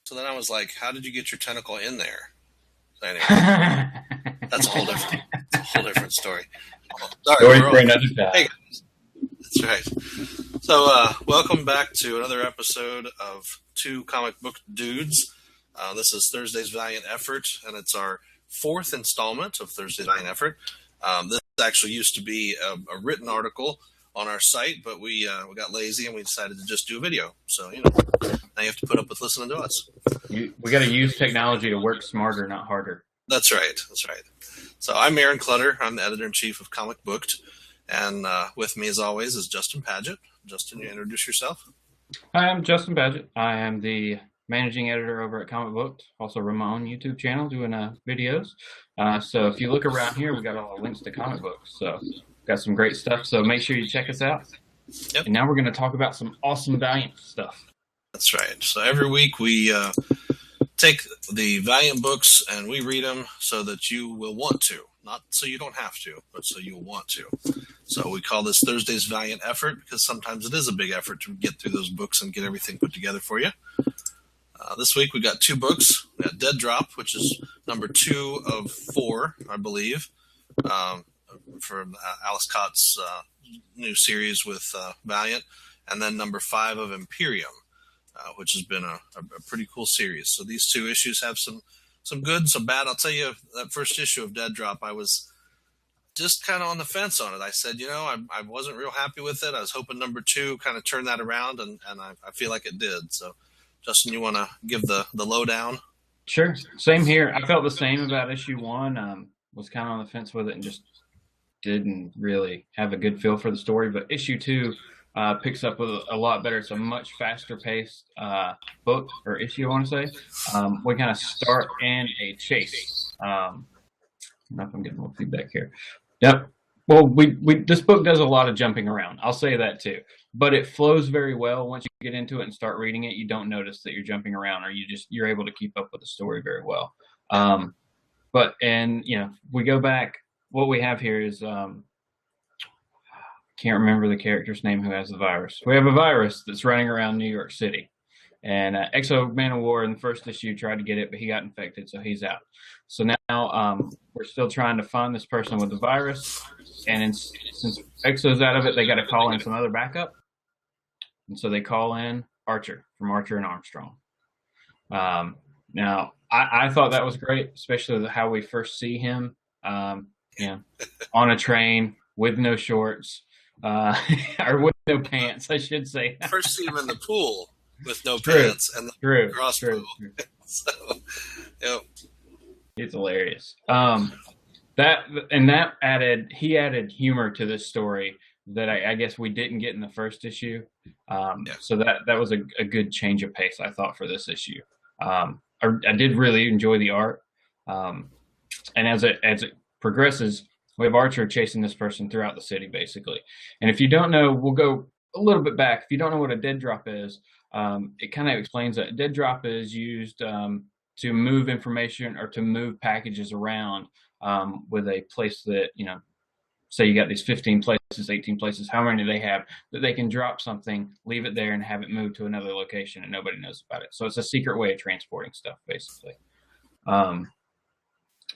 So then I was like, how did you get your tentacle in there? So anyway, that's a whole different story. Sorry, Story for another time. Hey, that's right. So welcome back to another episode of Two Comic Book Dudes. This is Thursday's Valiant Effort, and it's our fourth installment of Thursday's Valiant Effort. This actually used to be a written article on our site, but we got lazy and we decided to just do a video. So, now you have to put up with listening to us. We got to use technology to work smarter, not harder. That's right. So I'm Aaron Clutter. I'm the editor-in-chief of Comic Booked. And with me, as always, is Justin Paget. Justin, you introduce yourself. Hi, I'm Justin Paget. I am the managing editor over at Comic Booked. Also run my own YouTube channel doing videos. So if you look around here, we got all the links to comic books. So got some great stuff. So make sure you check us out. Yep. And now we're going to talk about some awesome Valiant stuff. That's right. So every week we take the Valiant books and we read them so that you will want to. Not so you don't have to, but so you'll want to. So we call this Thursday's Valiant Effort because sometimes it is a big effort to get through those books and get everything put together for you. This week we got two books. We got Dead Drop, which is number 2 of 4, I believe, from Ales Kot's new series with Valiant, and then number 5 of Imperium, which has been a pretty cool series. So these two issues have some good and some bad. I'll tell you, that first issue of Dead Drop, I was just kind of on the fence on it. I said, I wasn't real happy with it. I was hoping number 2 kind of turned that around, and I feel like it did. So, Justin, you want to give the lowdown? Sure. Same here. I felt the same about issue 1. Was kind of on the fence with it and just didn't really have a good feel for the story. But issue 2 picks up with a lot better. It's a much faster paced book or issue, I want to say. We kind of start in a chase. I don't know if I'm getting more feedback here. Yep. Well, this book does a lot of jumping around. I'll say that too. But it flows very well. Once you get into it and start reading it, you don't notice that you're jumping around, or you're able to keep up with the story very well. We go back. What we have here is can't remember the character's name who has the virus. We have a virus that's running around New York City. And Exo Man of War in the first issue tried to get it, but he got infected, so he's out. So now we're still trying to find this person with the virus. And since Exo's out of it, they got to call in some other backup. And so they call in Archer from Archer and Armstrong. Now, I thought that was great, especially how we first see him on a train with no shorts. Or with no pants, I should say. First see him in the pool with no pants and the crossbow. So, yep. It's hilarious. He added humor to this story that I guess we didn't get in the first issue. So that was a good change of pace, I thought, for this issue. I did really enjoy the art. And as it progresses, we have Archer chasing this person throughout the city, basically. And if you don't know, we'll go a little bit back. If you don't know what a dead drop is, it kind of explains that a dead drop is used to move information or to move packages around with a place that, say you got these 15 places, 18 places, how many they have, that they can drop something, leave it there, and have it moved to another location and nobody knows about it. So it's a secret way of transporting stuff, basically.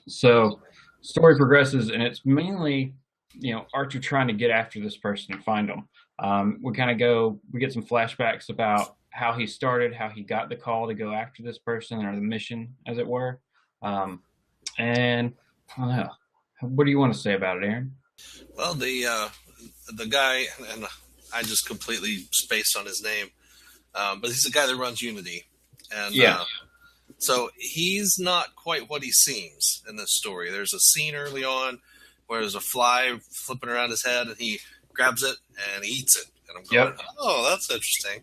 So story progresses, and it's mainly, Archer trying to get after this person and find them. We get some flashbacks about how he started, how he got the call to go after this person, or the mission, as it were. And I don't know. What do you want to say about it, Aaron? Well, the guy, and I just completely spaced on his name, but he's the guy that runs Unity. And so he's not quite what he seems in this story. There's a scene early on where there's a fly flipping around his head, and he grabs it and he eats it. And I'm going, Oh, that's interesting.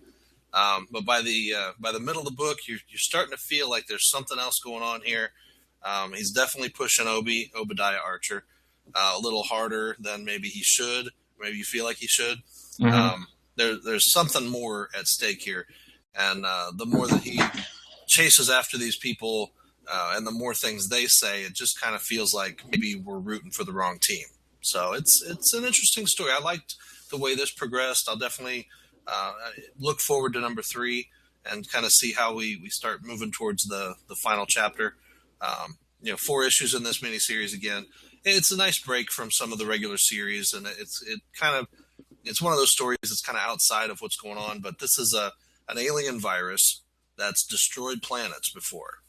But by the middle of the book, you're starting to feel like there's something else going on here. He's definitely pushing Obadiah Archer a little harder than maybe he should. Maybe you feel like he should. Mm-hmm. There's something more at stake here, and the more that he chases after these people, and the more things they say, it just kind of feels like maybe we're rooting for the wrong team. So it's an interesting story. I liked the way this progressed. I'll definitely look forward to number 3 and kind of see how we start moving towards the final chapter. 4 issues in this miniseries again. It's a nice break from some of the regular series, and it's one of those stories that's kind of outside of what's going on. But this is an alien virus that's destroyed planets before,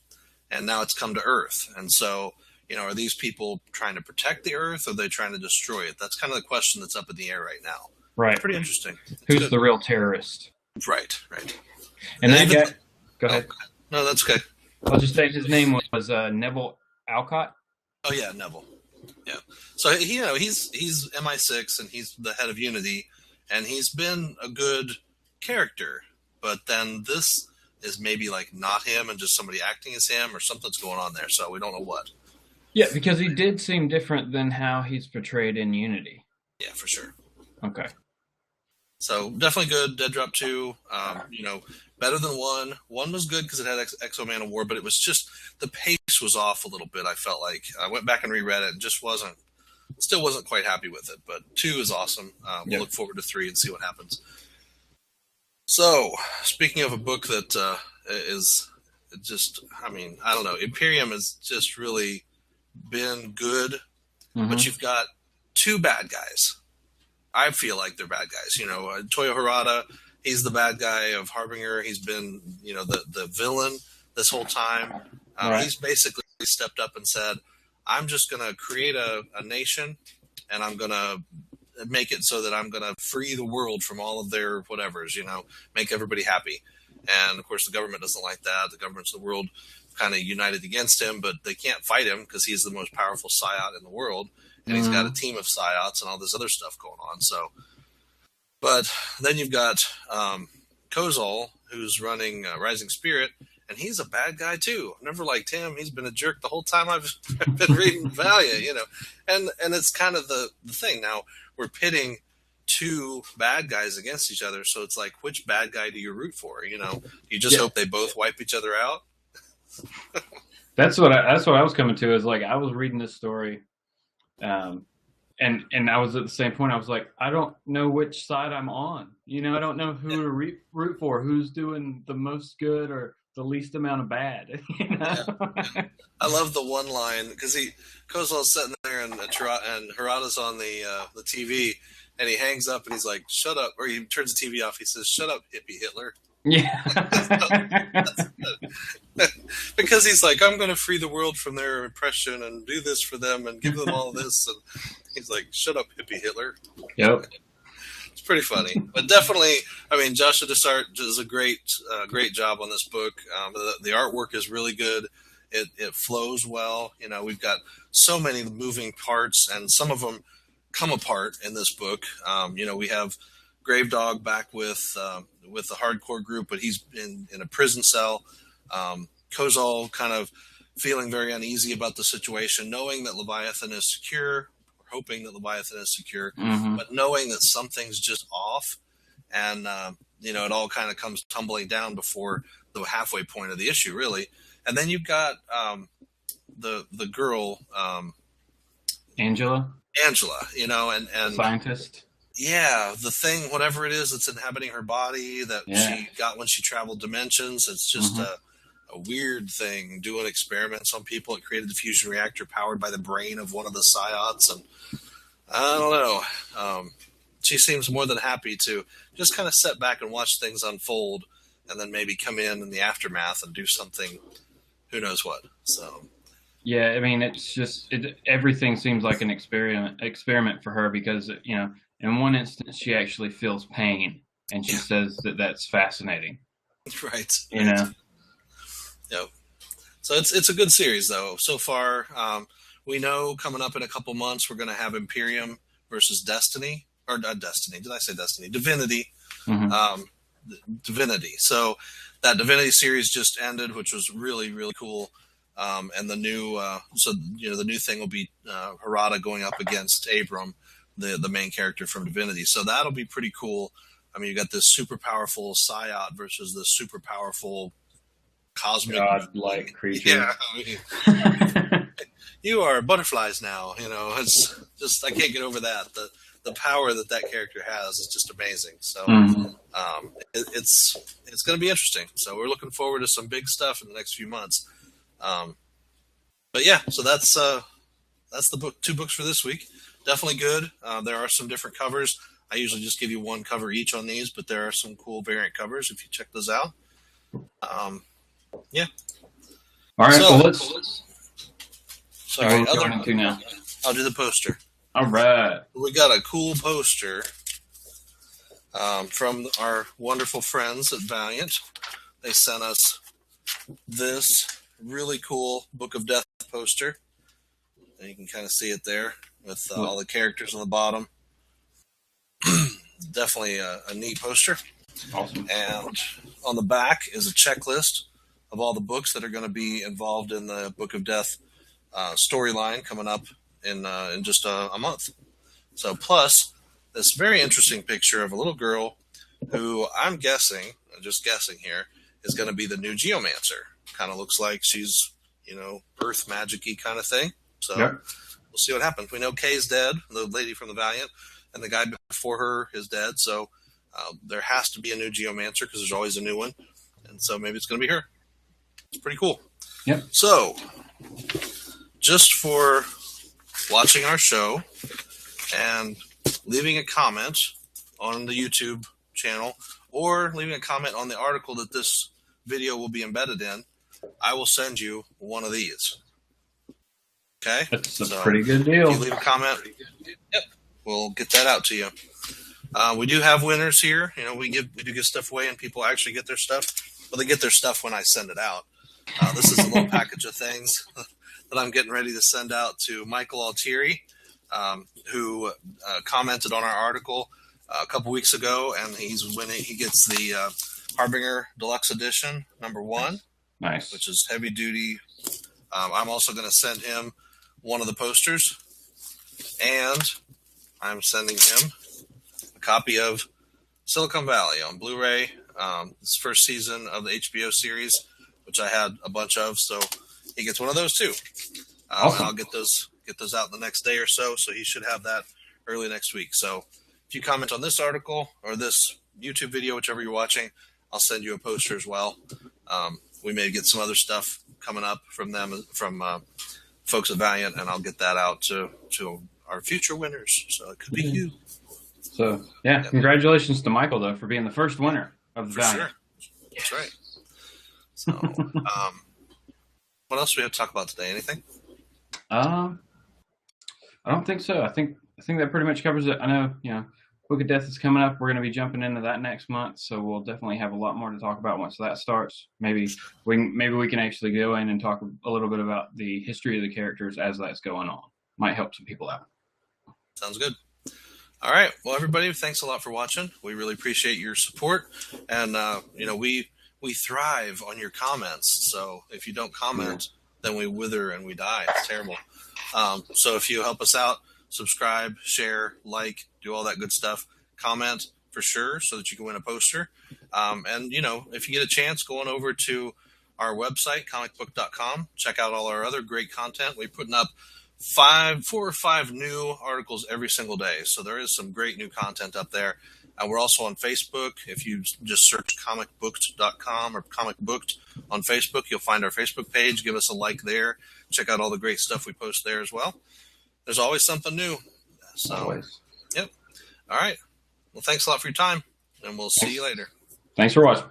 and now it's come to Earth. And so, are these people trying to protect the Earth, or are they trying to destroy it? That's kind of the question that's up in the air right now. Right. It's pretty interesting. Who's the real terrorist? Right. And that guy, go ahead. No, that's okay. I'll just say his name was Neville Alcott. Oh yeah, Neville. Yeah. So he's MI6 and he's the head of Unity, and he's been a good character. But then this is maybe like not him and just somebody acting as him, or something's going on there. So we don't know what. Yeah, because he did seem different than how he's portrayed in Unity. Yeah, for sure. Okay. So definitely good. Dead Drop 2, better than 1. 1 was good because it had Exo Man of War, but it was just, the pace was off a little bit, I felt like. I went back and reread it and still wasn't quite happy with it. But 2 is awesome. We'll look forward to 3 and see what happens. So, speaking of a book that is just, I don't know, Imperium has just really been good, but you've got 2 bad guys. I feel like they're bad guys. Toyo Harada, he's the bad guy of Harbinger. He's been, the villain this whole time. Right. He's basically stepped up and said, I'm just going to create a nation, and I'm going to make it so that I'm going to free the world from all of their whatevers, make everybody happy. And, of course, the government doesn't like that. The governments of the world kind of united against him, but they can't fight him because he's the most powerful psiot in the world. And he's got a team of psiots and all this other stuff going on. So, but then you've got Kozol, who's running Rising Spirit, and he's a bad guy too. I've never liked him. He's been a jerk the whole time I've been reading Valiant, And it's kind of the thing. Now we're pitting 2 bad guys against each other, so it's like, which bad guy do you root for? You just hope they both wipe each other out. That's what I was coming to. Is like, I was reading this story. And I was at the same point. I was like, I don't know which side I'm on. I don't know who to root for. Who's doing the most good or the least amount of bad? Yeah. I love the one line because Kozol's sitting there and Harada's on the TV, and he hangs up and he's like, "Shut up!" Or he turns the TV off. He says, "Shut up, hippie Hitler." Yeah. Because he's like, I'm going to free the world from their oppression and do this for them and give them all this. And he's like, shut up, hippie Hitler. Yep. It's pretty funny. But definitely, Joshua Dessart does a great job on this book. The artwork is really good. It flows well. We've got so many moving parts, and some of them come apart in this book. We have Gravedog back with the hardcore group, but he's in a prison cell. Kozol kind of feeling very uneasy about the situation, knowing that Leviathan is secure, or hoping that Leviathan is secure, but knowing that something's just off, and it all kind of comes tumbling down before the halfway point of the issue, really. And then you've got the girl, Angela, and scientist. Yeah, the thing, whatever it is that's inhabiting her body that she got when she traveled dimensions, it's just a weird thing doing experiments on people. It created a fusion reactor powered by the brain of one of the psiots, and I don't know. She seems more than happy to just kind of sit back and watch things unfold, and then maybe come in the aftermath and do something, who knows what. So. Yeah, it's just everything seems like an experiment for her because, in one instance, she actually feels pain, and she says that that's fascinating. Right. Yep. So it's a good series, though. So far, we know coming up in a couple months, we're going to have Imperium versus Destiny. Or not Destiny. Did I say Destiny? Divinity. Divinity. So that Divinity series just ended, which was really, really cool. And the new, the new thing will be Harada going up against Abram, the main character from Divinity. So that'll be pretty cool. You got this super powerful psiot versus this super powerful cosmic God-like creature. Yeah, you are butterflies now. It's just, I can't get over that. The power that character has is just amazing. So It's going to be interesting. So we're looking forward to some big stuff in the next few months. But yeah, so that's the book, 2 books for this week. Definitely good. There are some different covers. I usually just give you 1 cover each on these, but there are some cool variant covers if you check those out. Yeah. All right. So, well, let's. Sorry, now. I'll do the poster. All right. We got a cool poster from our wonderful friends at Valiant. They sent us this really cool Book of Death poster. And you can kind of see it there with all the characters on the bottom. Definitely a neat poster. Awesome. And on the back is a checklist of all the books that are going to be involved in the Book of Death storyline coming up in just a month. So plus this very interesting picture of a little girl who I'm guessing, just guessing here, is going to be the new Geomancer. Kind of looks like she's, Earth magic-y kind of thing. So We'll see what happens. We know Kay's dead, the lady from the Valiant, and the guy before her is dead. So there has to be a new Geomancer because there's always a new one. And so maybe it's going to be her. It's pretty cool. Yep. So just for watching our show and leaving a comment on the YouTube channel or leaving a comment on the article that this video will be embedded in, I will send you one of these. Okay? That's a pretty good deal. If you leave a comment, yep, we'll get that out to you. We do have winners here. We do give stuff away, and people actually get their stuff. Well, they get their stuff when I send it out. This is a little package of things that I'm getting ready to send out to Michael Altieri, who commented on our article a couple weeks ago, and he's winning. He gets the Harbinger Deluxe Edition #1, nice, which is heavy duty. I'm also going to send him one of the posters, and I'm sending him a copy of Silicon Valley on Blu-ray. This first season of the HBO series, which I had a bunch of, so he gets one of those too. Awesome. And I'll get those out the next day or so he should have that early next week. So if you comment on this article or this YouTube video, whichever you're watching, I'll send you a poster as well. We may get some other stuff coming up from them, from folks at Valiant, and I'll get that out to our future winners. So it could be you. So, yeah, congratulations to Michael, though, for being the first winner of the Valiant. Sure. That's right. So, what else do we have to talk about today? Anything? I don't think so. I think that pretty much covers it. I know, Book of Death is coming up. We're going to be jumping into that next month, so we'll definitely have a lot more to talk about once that starts. Maybe we can actually go in and talk a little bit about the history of the characters as that's going on. Might help some people out. Sounds good. All right. Well, everybody, thanks a lot for watching. We really appreciate your support, and we thrive on your comments. So if you don't comment, then we wither and we die. It's terrible. So if you help us out, subscribe, share, like, do all that good stuff. Comment for sure so that you can win a poster. And, if you get a chance, go on over to our website, comicbook.com. Check out all our other great content. We're putting up 4 or 5 new articles every single day. So there is some great new content up there. We're also on Facebook. If you just search comicbooked.com or comicbooked on Facebook, you'll find our Facebook page. Give us a like there. Check out all the great stuff we post there as well. There's always something new. So, always. Yep. All right. Well, thanks a lot for your time, and we'll see you later. Thanks for watching.